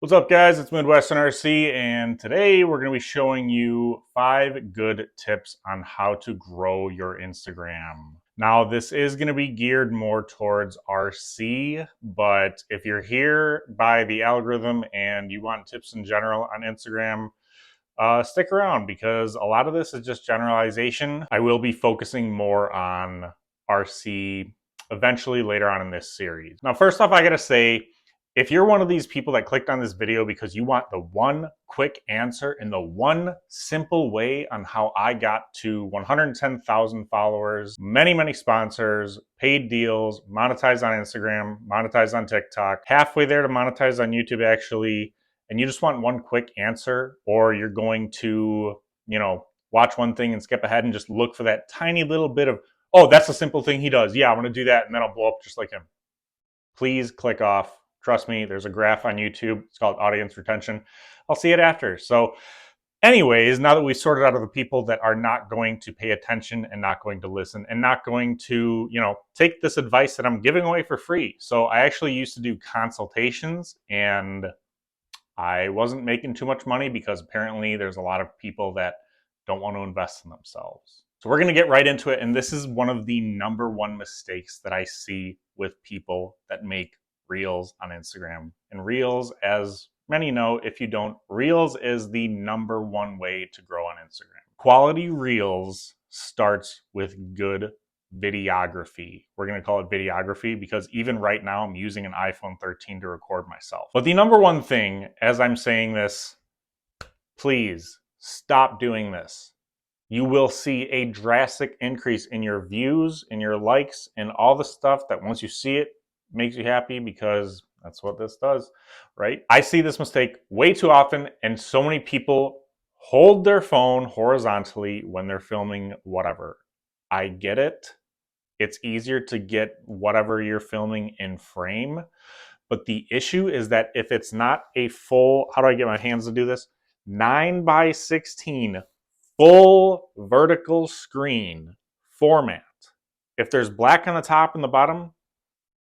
What's up, guys? It's Midwestern RC, and today we're going to be showing you 5 good tips on how to grow your Instagram. Now, this is going to be geared more towards RC, but if you're here by the algorithm and you want tips in general on Instagram, stick around because a lot of this is just generalization. I will be focusing more on RC eventually later on in this series. Now, first off, I got to say, if you're one of these people that clicked on this video because you want the one quick answer and the one simple way on how I got to 110,000 followers, many sponsors, paid deals, monetized on Instagram, monetized on TikTok, halfway there to monetize on YouTube actually, and you just want one quick answer, or you're going to, watch one thing and skip ahead and just look for that tiny little bit of, oh, that's a simple thing he does. Yeah, I'm going to do that and then I'll blow up just like him. Please click off. Trust me, there's a graph on YouTube. It's called audience retention. I'll see it after. So anyways, now that we sorted out of the people that are not going to pay attention and not going to listen and not going to, take this advice that I'm giving away for free. So I actually used to do consultations and I wasn't making too much money because apparently there's a lot of people that don't want to invest in themselves. So we're going to get right into it. And this is one of the number one mistakes that I see with people that make Reels on Instagram. And Reels, as many know, if you don't, Reels is the number one way to grow on Instagram. Quality Reels starts with good videography. We're going to call it videography because even right now I'm using an iPhone 13 to record myself. But the number one thing, as I'm saying this, please stop doing this. You will see a drastic increase in your views, in your likes, and all the stuff that once you see it makes you happy because that's what this does, right? I see this mistake way too often, and so many people hold their phone horizontally when they're filming whatever. I get it. It's easier to get whatever you're filming in frame. But the issue is that if it's not a full, how do I get my hands to do this? 9:16 full vertical screen format. If there's black on the top and the bottom,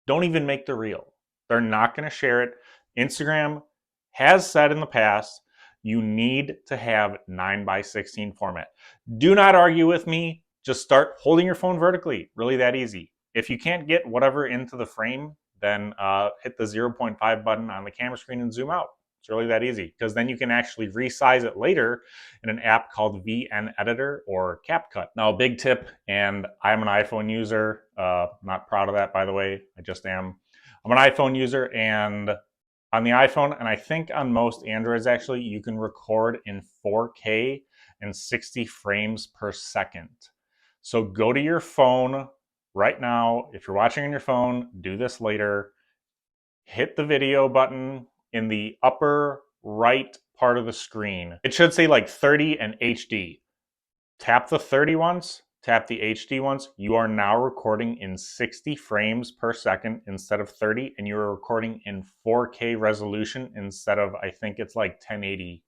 don't even make the reel. They're not going to share it. Instagram has said in the past, you need to have 9:16 format. Do not argue with me. Just start holding your phone vertically. Really that easy. If you can't get whatever into the frame, then hit the 0.5 button on the camera screen and zoom out. It's really that easy because then you can actually resize it later in an app called VN Editor or CapCut. Now, a big tip, and I'm an iPhone user. Not proud of that, by the way. I just am. I'm an iPhone user, and on the iPhone, and I think on most Androids actually, you can record in 4K and 60 frames per second. So go to your phone right now. If you're watching on your phone, do this later. Hit the video button in the upper right part of the screen. It should say like 30 and HD. Tap the 30 once, tap the HD once. You are now recording in 60 frames per second instead of 30, and you're recording in 4K resolution instead of, I think it's like 1080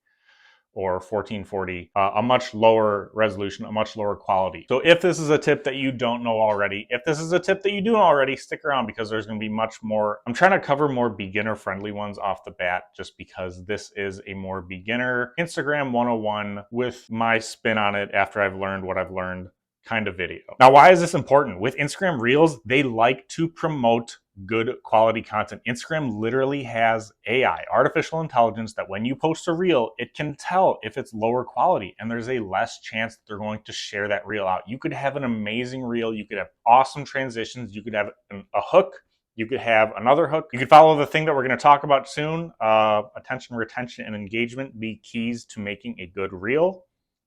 or 1440, a much lower resolution, a much lower quality. So if this is a tip that you don't know already, if this is a tip that you do know already, stick around because there's going to be much more. I'm trying to cover more beginner friendly ones off the bat just because this is a more beginner Instagram 101 with my spin on it after I've learned what I've learned kind of video. Now, why is this important? With Instagram Reels, they like to promote good quality content. Instagram literally has AI, artificial intelligence, that when you post a reel, it can tell if it's lower quality and there's a less chance that they're going to share that reel out. You could have an amazing reel, you could have awesome transitions, you could have a hook, you could have another hook. You could follow the thing that we're going to talk about soon. Attention, retention, and engagement be keys to making a good reel.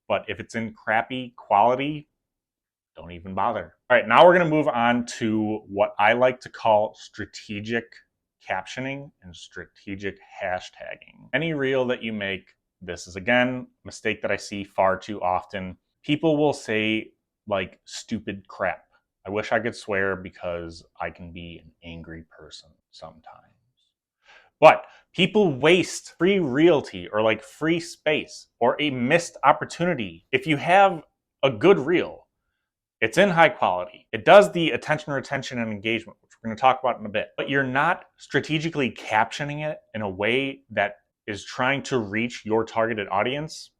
But if it's in crappy quality, don't even bother. All right, now we're going to move on to what I like to call strategic captioning and strategic hashtagging. Any reel that you make, this is again a mistake that I see far too often. People will say like stupid crap. I wish I could swear because I can be an angry person sometimes. But people waste free realty or like free space or a missed opportunity. If you have a good reel, it's in high quality. It does the attention, retention, and engagement, which we're going to talk about in a bit. But you're not strategically captioning it in a way that is trying to reach your targeted audience,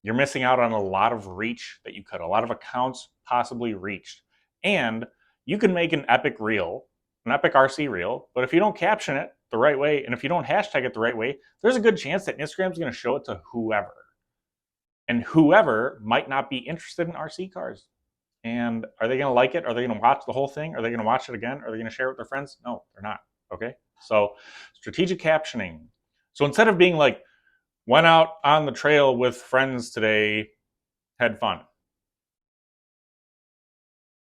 you're missing out on a lot of reach that you could, a lot of accounts possibly reached. And you can make an epic reel, an epic RC reel, but if you don't caption it the right way, and if you don't hashtag it the right way, there's a good chance that Instagram's gonna show it to whoever. And whoever might not be interested in RC cars. And are they gonna like it? Are they gonna watch the whole thing? Are they gonna watch it again? Are they gonna share it with their friends? No, they're not, okay? So strategic captioning. So instead of being like, went out on the trail with friends today, had fun.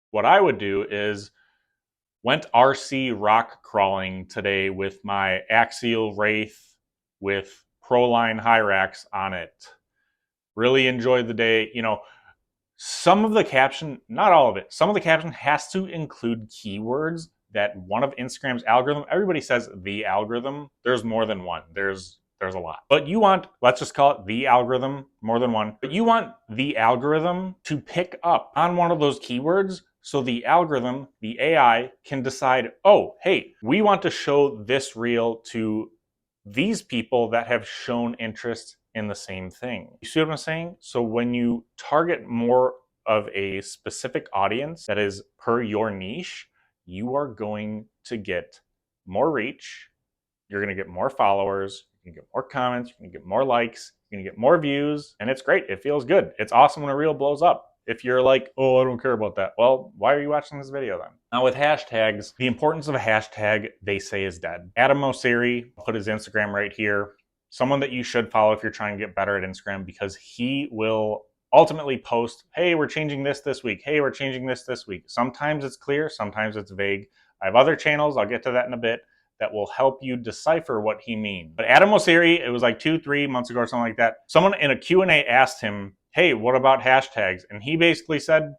What I would do is went RC rock crawling today with my Axial Wraith with Proline Hyrax on it. Really enjoyed the day. You know, some of the caption, not all of it, some of the caption has to include keywords that one of Instagram's algorithm, everybody says the algorithm, there's more than one. There's a lot. But you want, let's just call it the algorithm, more than one. But you want the algorithm to pick up on one of those keywords so the algorithm, the AI, can decide, oh, hey, we want to show this reel to these people that have shown interest in the same thing. You see what I'm saying? So when you target more of a specific audience that is per your niche, you are going to get more reach, you're going to get more followers, you can get more comments, you can get more likes, you can get more views, and it's great. It feels good. It's awesome when a reel blows up. If you're like, oh, I don't care about that, well, why are you watching this video then? Now with hashtags, the importance of a hashtag, they say, is dead. Adam Mosseri put his Instagram right here. Someone that you should follow if you're trying to get better at Instagram, because he will ultimately post, hey, we're changing this week. Hey, we're changing this week. Sometimes it's clear, sometimes it's vague. I have other channels, I'll get to that in a bit, that will help you decipher what he means. But Adam Mosseri, it was like 2-3 months ago or something like that, someone in a Q&A asked him, hey, what about hashtags? And he basically said,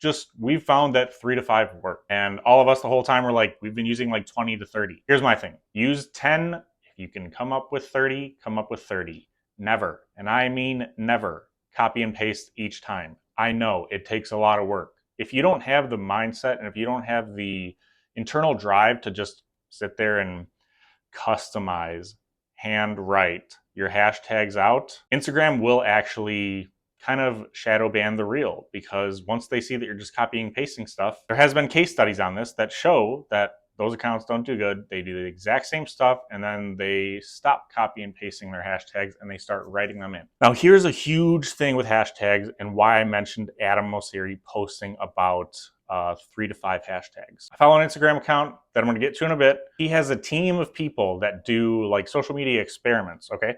just, we've found that 3 to 5 work. And all of us the whole time were like, we've been using like 20 to 30. Here's my thing. Use 10. If you can come up with 30, come up with 30. Never, and I mean never, copy and paste each time. I know it takes a lot of work. If you don't have the mindset and if you don't have the internal drive to just sit there and customize, hand write your hashtags out, Instagram will actually kind of shadow ban the reel, because once they see that you're just copying and pasting stuff, there has been case studies on this that show that those accounts don't do good. They do the exact same stuff and then they stop copy and pasting their hashtags and they start writing them in. Now here's a huge thing with hashtags and why I mentioned Adam Mosseri posting about 3 to 5 hashtags. I follow an Instagram account that I'm going to get to in a bit. He has a team of people that do like social media experiments, okay?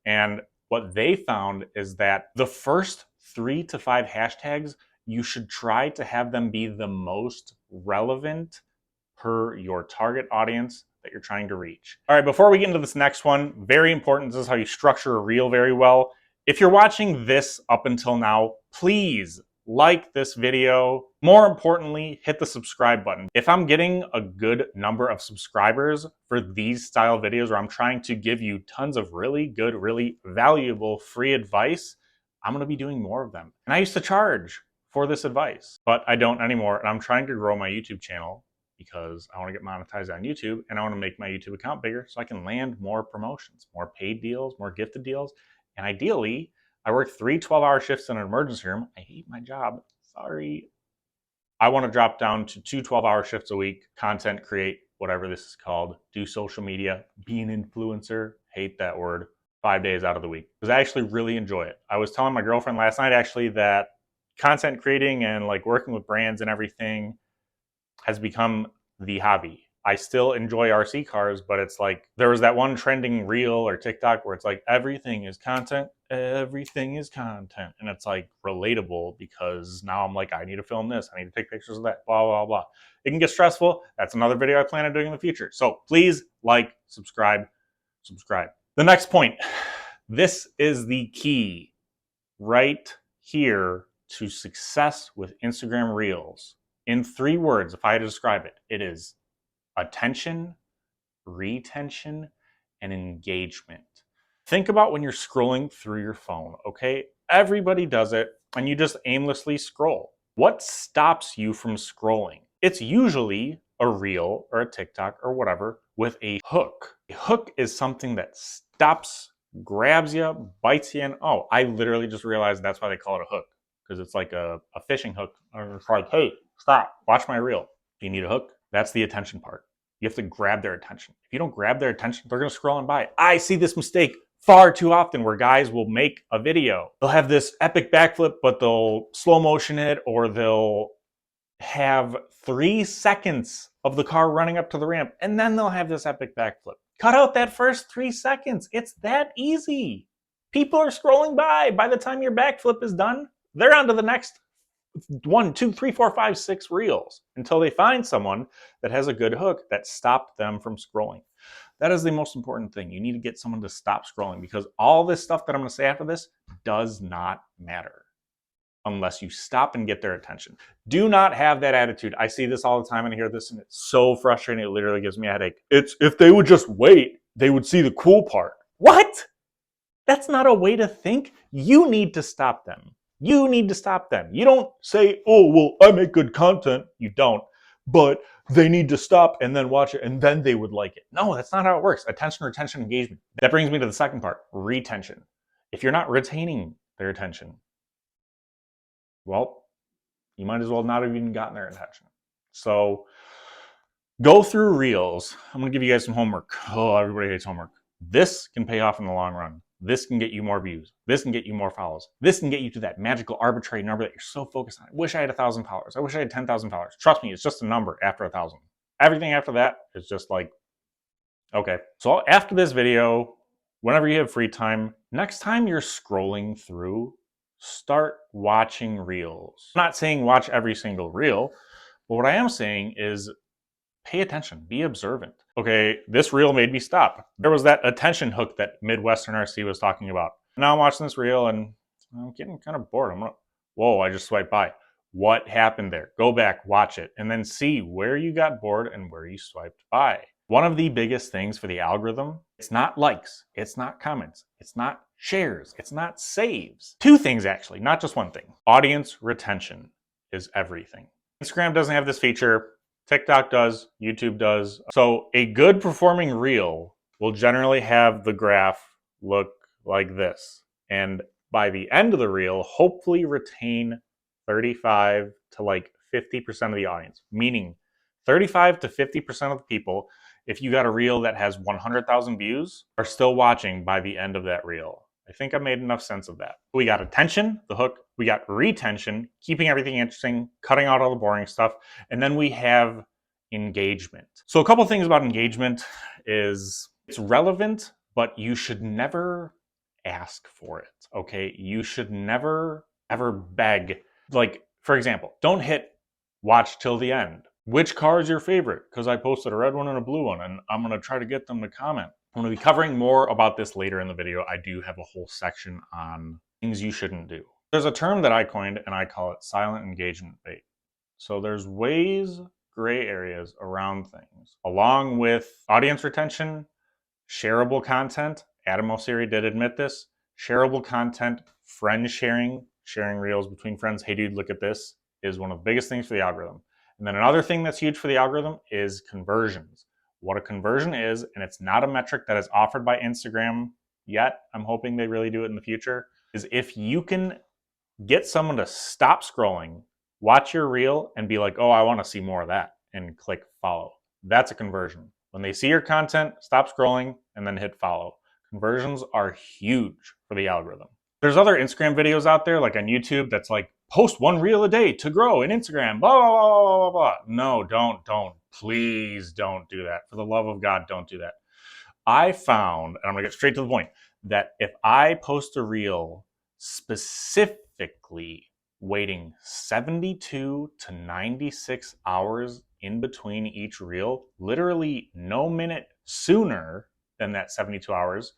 And what they found is that the first 3 to 5 hashtags, you should try to have them be the most relevant per your target audience that you're trying to reach. All right, before we get into this next one, very important, this is how you structure a reel very well. If you're watching this up until now, please like this video. More importantly, hit the subscribe button. If I'm getting a good number of subscribers for these style videos where I'm trying to give you tons of really good, really valuable free advice, I'm gonna be doing more of them. And I used to charge for this advice, but I don't anymore. And I'm trying to grow my YouTube channel because I want to get monetized on YouTube and I want to make my YouTube account bigger so I can land more promotions, more paid deals, more gifted deals. And ideally, I work 3 12-hour shifts in an emergency room. I hate my job. Sorry. I want to drop down to 2 12-hour shifts a week, content create, whatever this is called, do social media, be an influencer, hate that word, 5 days out of the week. Because I actually really enjoy it. I was telling my girlfriend last night actually that content creating and like working with brands and everything has become the hobby. I still enjoy RC cars, but it's like there was that one trending reel or TikTok where it's like everything is content, everything is content. And it's like relatable because now I'm like, I need to film this, I need to take pictures of that, blah, blah, blah. It can get stressful. That's another video I plan on doing in the future. So please like, subscribe. The next point, this is the key right here to success with Instagram Reels. In 3 words, if I had to describe it, it is attention, retention, and engagement. Think about when you're scrolling through your phone, okay? Everybody does it, and you just aimlessly scroll. What stops you from scrolling? It's usually a reel or a TikTok or whatever with a hook A hook is something that stops, grabs you, bites you in. Oh, I literally just realized that's why they call it a hook, because it's like a fishing hook. It's like, hey, stop, watch my reel. Do you need a hook? That's the attention part. You have to grab their attention. If you don't grab their attention, they're going to scroll on by. I see this mistake far too often where guys will make a video. They'll have this epic backflip, but they'll slow motion it, or they'll have 3 seconds of the car running up to the ramp, and then they'll have this epic backflip. Cut out that first 3 seconds. It's that easy. People are scrolling by. By the time your backflip is done, they're on to the next 1, 2, 3, 4, 5, 6 reels until they find someone that has a good hook that stopped them from scrolling. That is the most important thing. You need to get someone to stop scrolling, because all this stuff that I'm going to say after this does not matter unless you stop and get their attention. Do not have that attitude. I see this all the time and I hear this, and it's so frustrating. It literally gives me a headache. It's if they would just wait, they would see the cool part. What? That's not a way to think. You need to stop them. You need to stop them. You don't say, oh, well, I make good content. You don't. But they need to stop and then watch it, and then they would like it. No, that's not how it works. Attention, retention, engagement. That brings me to the second part, retention. If you're not retaining their attention, well, you might as well not have even gotten their attention. So go through reels. I'm going to give you guys some homework. Oh, everybody hates homework. This can pay off in the long run. This can get you more views. This can get you more follows. This can get you to that magical arbitrary number that you're so focused on. I wish I had 1,000 followers. I wish I had 10,000 followers. Trust me, it's just a number after 1,000. Everything after that is just like, okay. So after this video, whenever you have free time, next time you're scrolling through, start watching reels. I'm not saying watch every single reel, but what I am saying is pay attention, be observant. Okay, this reel made me stop. There was that attention hook that Midwestern RC was talking about. Now I'm watching this reel and I'm getting kind of bored. Whoa, I just swiped by. What happened there? Go back, watch it, and then see where you got bored and where you swiped by. One of the biggest things for the algorithm, it's not likes, it's not comments, it's not shares, it's not saves. 2 things actually, not just 1 thing. Audience retention is everything. Instagram doesn't have this feature. TikTok does, YouTube does. So a good performing reel will generally have the graph look like this. And by the end of the reel, hopefully retain 35 to like 50% of the audience, meaning 35 to 50% of the people, if you got a reel that has 100,000 views, are still watching by the end of that reel. I think I made enough sense of that. We got attention, the hook. We got retention, keeping everything interesting, cutting out all the boring stuff. And then we have engagement. So a couple things about engagement is it's relevant, but you should never ask for it, okay? You should never, ever beg. Like, for example, don't hit watch till the end. Which car is your favorite? Because I posted a red one and a blue one, and I'm going to try to get them to comment. I'm going to be covering more about this later in the video. I do have a whole section on things you shouldn't do. There's a term that I coined, and I call it silent engagement bait. So there's ways, gray areas around things, along with audience retention, shareable content. Adam Mosseri did admit this. Shareable content, friend sharing reels between friends. Hey dude, look at this, is one of the biggest things for the algorithm. And then another thing that's huge for the algorithm is conversions. What a conversion is, and it's not a metric that is offered by Instagram yet. I'm hoping they really do it in the future, is if you can get someone to stop scrolling, watch your reel, and be like, oh, I want to see more of that, and click follow. That's a conversion. When they see your content, stop scrolling, and then hit follow. Conversions are huge for the algorithm. There's other Instagram videos out there, like on YouTube, that's like, post 1 reel a day to grow in Instagram, blah, blah, blah, blah, blah, blah. No, don't. Please don't do that. For the love of God, don't do that. I found, and I'm going to get straight to the point, that if I post a reel specifically waiting 72 to 96 hours in between each reel, literally no minute sooner than that 72 hours,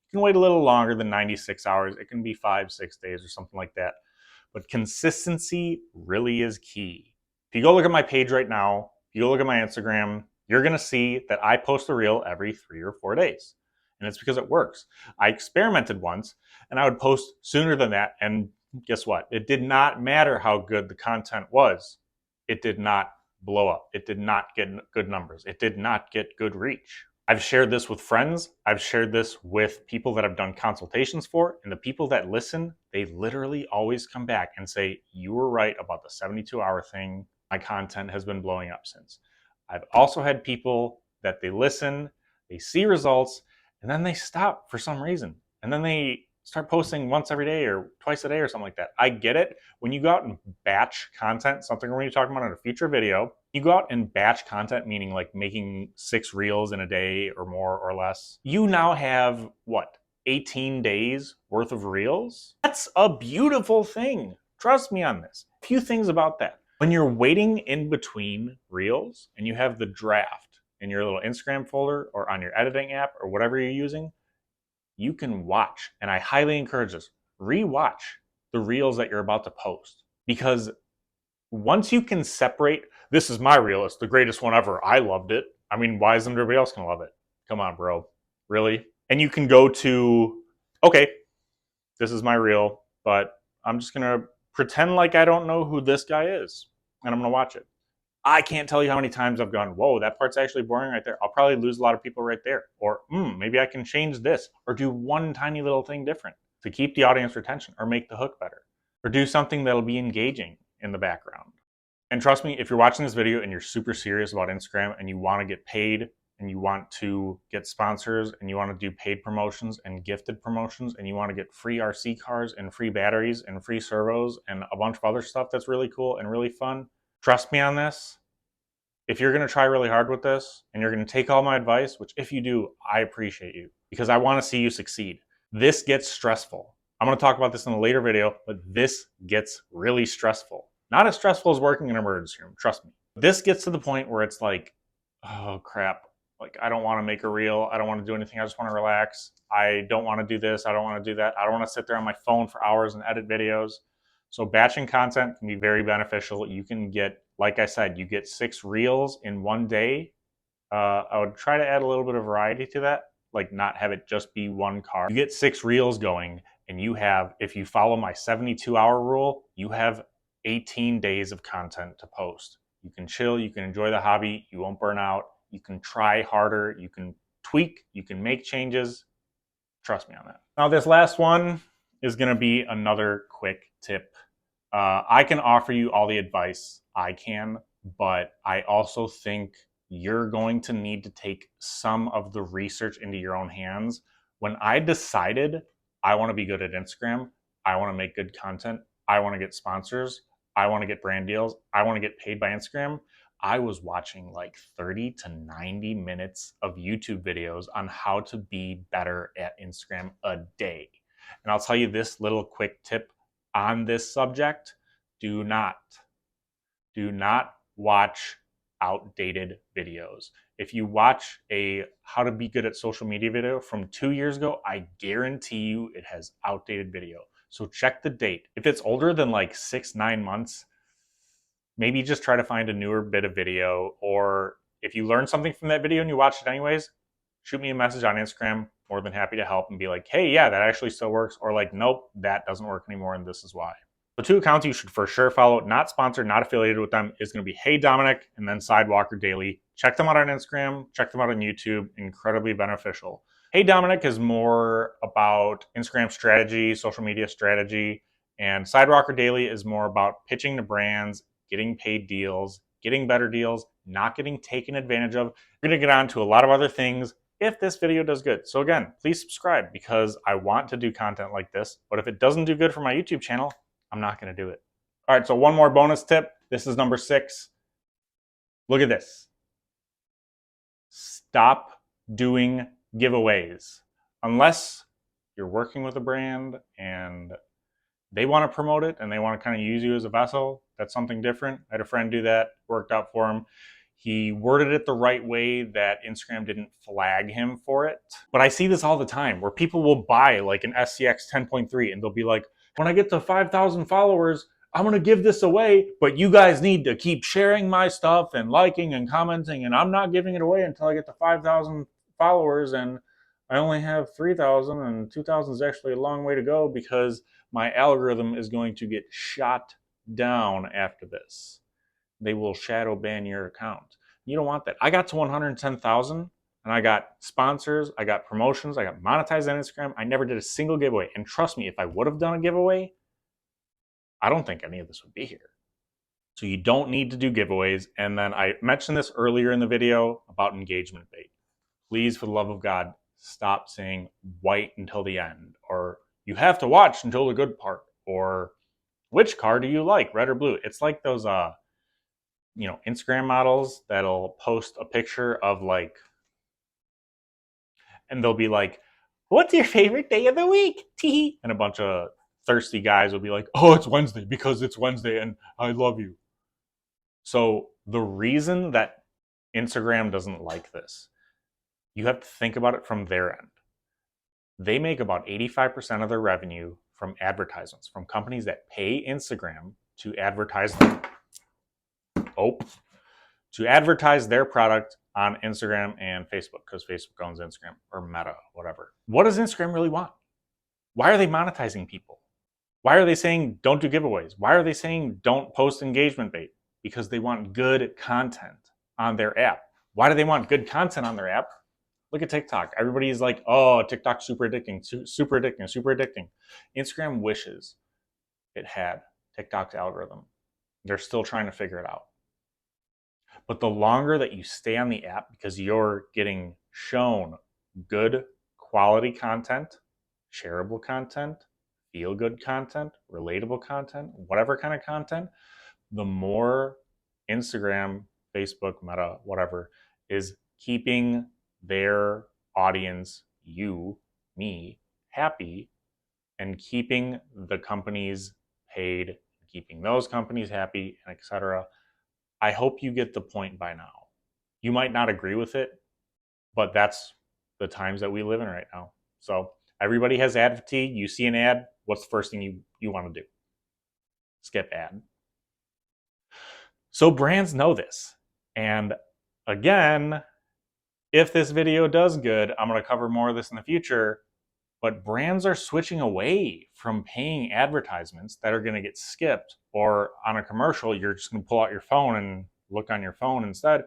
you can wait a little longer than 96 hours. It can be 5-6 days or something like that. But consistency really is key. If you go look at my page right now, if you go look at my Instagram, you're going to see that I post a reel every 3 or 4 days. And it's because it works. I experimented once, and I would post sooner than that, and guess what? It did not matter how good the content was. It did not blow up. It did not get good numbers. It did not get good reach. I've shared this with friends. I've shared this with people that I've done consultations for. And the people that listen, they literally always come back and say, you were right about the 72-hour thing. My content has been blowing up since. I've also had people that they listen, they see results, and then they stop for some reason. And then they start posting once every day or twice a day or something like that. I get it. When you go out and batch content, something we're going to be talking about in a future video, you go out and batch content, meaning like making 6 reels in a day or more or less. You now have what, 18 days worth of reels? That's a beautiful thing. Trust me on this. A few things about that. When you're waiting in between reels and you have the draft in your little Instagram folder or on your editing app or whatever you're using, you can watch, and I highly encourage this, rewatch the reels that you're about to post. Because once you can separate, this is my reel, it's the greatest one ever, I loved it. I mean, why isn't everybody else gonna love it? Come on, bro. Really? And you can go to, okay, this is my reel, but I'm just gonna pretend like I don't know who this guy is, and I'm gonna watch it. I can't tell you how many times I've gone, whoa, that part's actually boring right there. I'll probably lose a lot of people right there. Or, maybe I can change this or do one tiny little thing different to keep the audience retention or make the hook better or do something that'll be engaging in the background. And trust me, if you're watching this video and you're super serious about Instagram and you want to get paid and you want to get sponsors and you want to do paid promotions and gifted promotions and you want to get free RC cars and free batteries and free servos and a bunch of other stuff that's really cool and really fun, trust me on this. If you're going to try really hard with this and you're going to take all my advice, which if you do, I appreciate you because I want to see you succeed. This gets stressful. I'm going to talk about this in a later video, but this gets really stressful. Not as stressful as working in an emergency room, trust me. This gets to the point where it's like, oh crap, like I don't want to make a reel. I don't want to do anything. I just want to relax. I don't want to do this. I don't want to do that. I don't want to sit there on my phone for hours and edit videos. So batching content can be very beneficial. You can get, like I said, you get 6 reels in one day. I would try to add a little bit of variety to that, like not have it just be one car. You get 6 reels going and you have, if you follow my 72-hour rule, you have 18 days of content to post. You can chill, you can enjoy the hobby, you won't burn out, you can try harder, you can tweak, you can make changes. Trust me on that. Now this last one is gonna be another quick tip. I can offer you all the advice I can, but I also think you're going to need to take some of the research into your own hands. When I decided I want to be good at Instagram, I want to make good content, I want to get sponsors, I want to get brand deals, I want to get paid by Instagram, I was watching like 30 to 90 minutes of YouTube videos on how to be better at Instagram a day. And I'll tell you this little quick tip on this subject: do not watch outdated videos. If you watch a how to be good at social media video from 2 years ago, I guarantee you it has outdated video. So check the date. If it's older than like 6-9 months, maybe just try to find a newer bit of video. Or if you learn something from that video and you watch it anyways, shoot me a message on Instagram. More than happy to help and be like, hey, yeah, that actually still works. Or like, nope, that doesn't work anymore and this is why. The 2 accounts you should for sure follow, not sponsored, not affiliated with them, is going to be Hey Dominic and then Sidewalker Daily. Check them out on Instagram, check them out on YouTube, incredibly beneficial. Hey Dominic is more about Instagram strategy, social media strategy, and Sidewalker Daily is more about pitching to brands, getting paid deals, getting better deals, not getting taken advantage of. We're going to get on to a lot of other things if this video does good. So again, please subscribe because I want to do content like this, but if it doesn't do good for my YouTube channel, I'm not going to do it. All right, so one more bonus tip. This is number 6. Look at this. Stop doing giveaways. Unless you're working with a brand and they want to promote it and they want to kind of use you as a vessel, that's something different. I had a friend do that, worked out for him. He worded it the right way that Instagram didn't flag him for it. But I see this all the time where people will buy like an SCX 10.3 and they'll be like, when I get to 5,000 followers, I'm going to give this away, but you guys need to keep sharing my stuff and liking and commenting, and I'm not giving it away until I get to 5,000 followers, and I only have 3,000, and 2,000 is actually a long way to go because my algorithm is going to get shot down after this. They will shadow ban your account. You don't want that. I got to 110,000, and I got sponsors, I got promotions, I got monetized on Instagram. I never did a single giveaway. And trust me, if I would have done a giveaway, I don't think any of this would be here. So you don't need to do giveaways. And then I mentioned this earlier in the video about engagement bait. Please, for the love of God, stop saying wait until the end, or you have to watch until the good part, or which car do you like, red or blue? It's like those Instagram models that'll post a picture of like, and they'll be like, what's your favorite day of the week? Tee. And a bunch of thirsty guys will be like, oh, it's Wednesday because it's Wednesday and I love you. So the reason that Instagram doesn't like this, you have to think about it from their end. They make about 85% of their revenue from advertisements, from companies that pay Instagram to advertise them. To advertise their product on Instagram and Facebook, because Facebook owns Instagram, or Meta, whatever. What does Instagram really want? Why are they monetizing people? Why are they saying don't do giveaways? Why are they saying don't post engagement bait? Because they want good content on their app. Why do they want good content on their app? Look at TikTok. Everybody's like, oh, TikTok's super addicting, super addicting, super addicting. Instagram wishes it had TikTok's algorithm. They're still trying to figure it out. But the longer that you stay on the app, because you're getting shown good quality content, shareable content, feel good content, relatable content, whatever kind of content, the more Instagram, Facebook, Meta, whatever, is keeping their audience, you, me, happy, and keeping the companies paid, keeping those companies happy, and etc. I hope you get the point by now. You might not agree with it, but that's the times that we live in right now. So everybody has ad fatigue. You see an ad, what's the first thing you want to do? Skip ad. So brands know this. And again, if this video does good, I'm going to cover more of this in the future, but brands are switching away from paying advertisements that are going to get skipped, or on a commercial, you're just going to pull out your phone and look on your phone instead.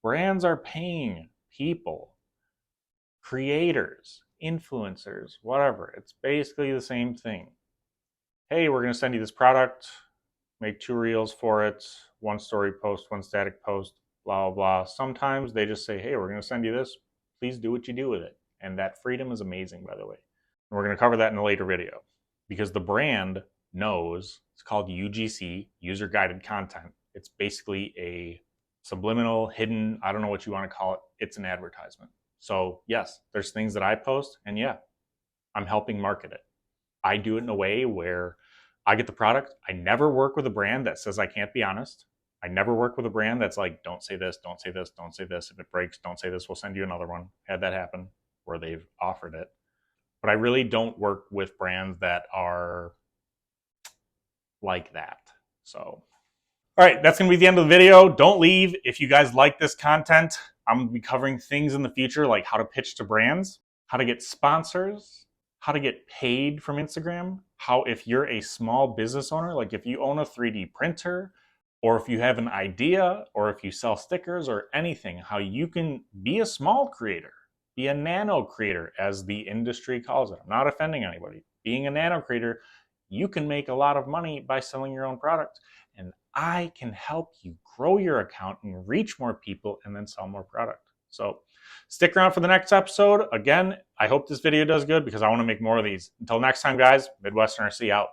Brands are paying people, creators, influencers, whatever. It's basically the same thing. Hey, we're going to send you this product, make 2 reels for it, 1 story post, 1 static post, blah, blah, blah. Sometimes they just say, hey, we're going to send you this. Please do what you do with it. And that freedom is amazing, by the way. And we're going to cover that in a later video, because the brand knows. It's called UGC, user guided content. It's basically a subliminal, hidden, I don't know what you want to call it. It's an advertisement. So yes, there's things that I post, and yeah, I'm helping market it. I do it in a way where I get the product. I never work with a brand that says I can't be honest. I never work with a brand that's like, don't say this, don't say this, don't say this. If it breaks, don't say this. We'll send you another one. Had that happen where they've offered it. But I really don't work with brands that are like that. So, all right, that's going to be the end of the video. Don't leave. If you guys like this content, I'm going to be covering things in the future, like how to pitch to brands, how to get sponsors, how to get paid from Instagram, how if you're a small business owner, like if you own a 3D printer, or if you have an idea, or if you sell stickers or anything, how you can be a small creator, be a nano creator, as the industry calls it. I'm not offending anybody. Being a nano creator, you can make a lot of money by selling your own product. And I can help you grow your account and reach more people and then sell more product. So stick around for the next episode. Again, I hope this video does good, because I want to make more of these. Until next time, guys, Midwestern RC out.